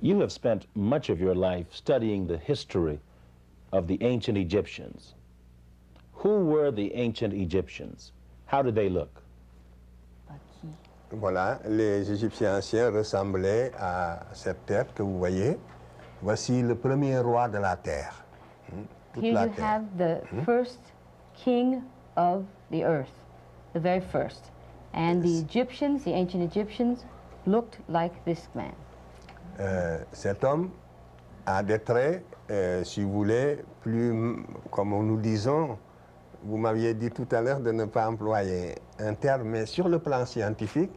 You have spent much of your life studying the history of the ancient Egyptians. Who were the ancient Egyptians? How did they look? Voilà, les Égyptiens anciens ressemblaient à cette tête que vous voyez. Voici le premier roi de la terre. Here you have the first king of the earth, the very first. And the Egyptians, the ancient Egyptians, looked like this man. Cet homme a des traits, si vous voulez, plus, comme nous disons, vous m'aviez dit tout à l'heure de ne pas employer un terme, mais sur le plan scientifique,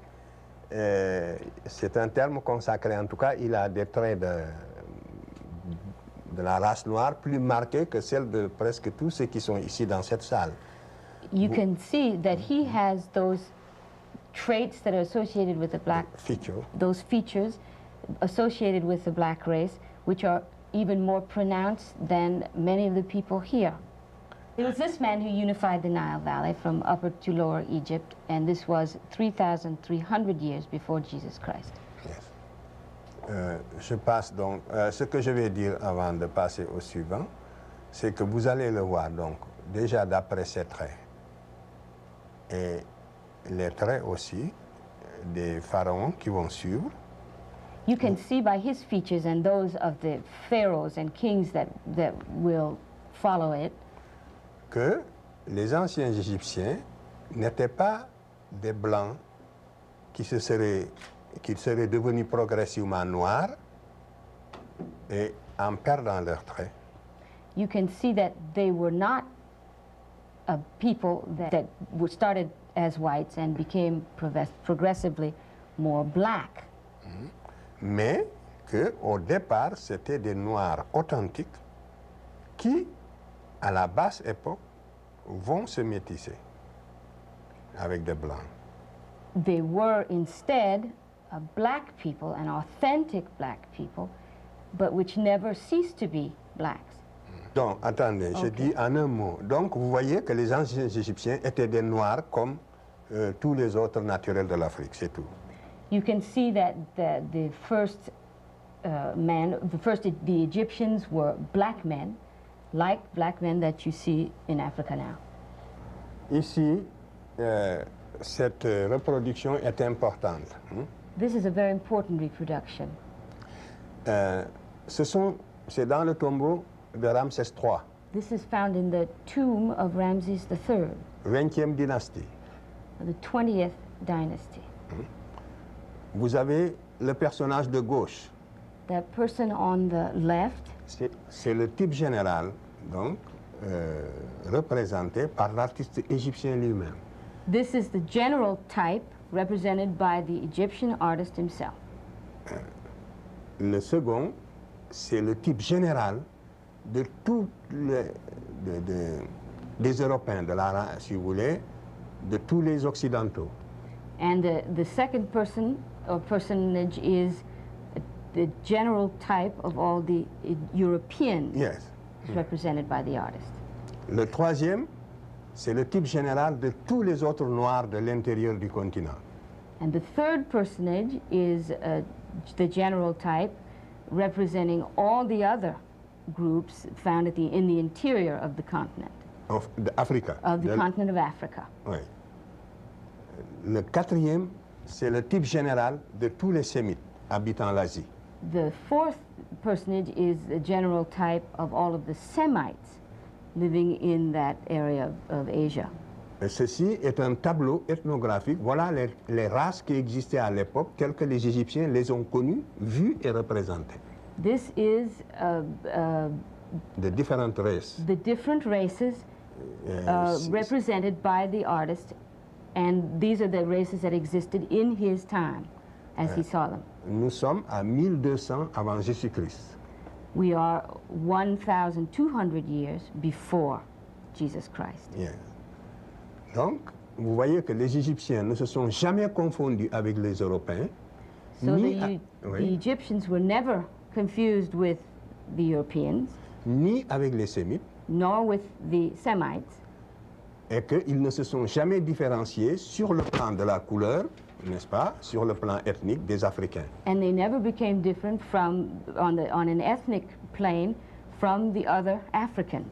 c'est un terme consacré. En tout cas, il a des traits de la race noire plus marqués que celles de presque tous ceux qui sont ici dans cette salle. You can see that he has those traits that are associated with the black feature. Those features associated with the black race, which are even more pronounced than many of the people here. It was this man who unified the Nile Valley from Upper to Lower Egypt, and this was 3,300 years before Jesus Christ. Yes. Je passe donc, ce que je vais dire avant de passer au suivant, c'est que vous allez le voir donc déjà d'après ses traits et les traits aussi des pharaons qui vont suivre. You can see by his features and those of the pharaohs and kings that will follow it que les anciens Égyptiens n'étaient pas des blancs qui seraient devenus progressivement noirs et en perdant leurs traits. You can see that they were not people that were started as whites and became progressively more black. Mais qu'au départ, c'était des noirs authentiques qui, à la basse époque, vont se métisser avec des blancs. They were instead black people, and authentic black people, but which never ceased to be blacks. Donc, attendez, je dis en un mot. Donc, vous voyez que les anciens Égyptiens étaient des noirs comme tous les autres naturels de l'Afrique, c'est tout. You can see that the first the Egyptians were black men, like black men that you see in Africa now. Ici, cette reproduction est importante. This is a very important reproduction. C'est dans le tombeau de Ramsès III. This is found in the tomb of Ramses III. 20e dynastie. The 20th dynasty. Vous avez le personnage de gauche. That person on the left. C'est le type général, donc, représenté par l'artiste égyptien lui-même. This is the general type represented by the Egyptian artist himself. Le second, c'est le type général de tous des Européens, si vous voulez, de tous les Occidentaux. And the second person or personage is the general type of all the Europeans represented by the artist. Le troisième, c'est le type général de tous les autres Noirs de l'intérieur du continent. And the third personage is the general type representing all the other groups found in the interior of the continent. Of Africa. Of the continent of Africa. Oui. Le quatrième, c'est le type général de tous les Sémites habitant l'Asie. The fourth personage is the general type of all of the Semites living in that area of Asia. Et ceci est un tableau ethnographique. Voilà les races qui existaient à l'époque, telles que les Égyptiens les ont connues, vues et représentées. This is the different races. The different races represented by the artist, and these are the races that existed in his time as he saw them. Nous sommes à 1200 avant Jésus-Christ. We are 1,200 years before Jesus Christ. Yeah. Donc, vous voyez que les Égyptiens ne se sont jamais confondus avec les Européens. So the Egyptians were never confused with the Europeans. Ni avec les Sémites. Nor with the Semites. Et qu'ils ne se sont jamais différenciés sur le plan de la couleur, n'est-ce pas, sur le plan ethnique des Africains. And they never became different from, on an ethnic plane from the other Africans.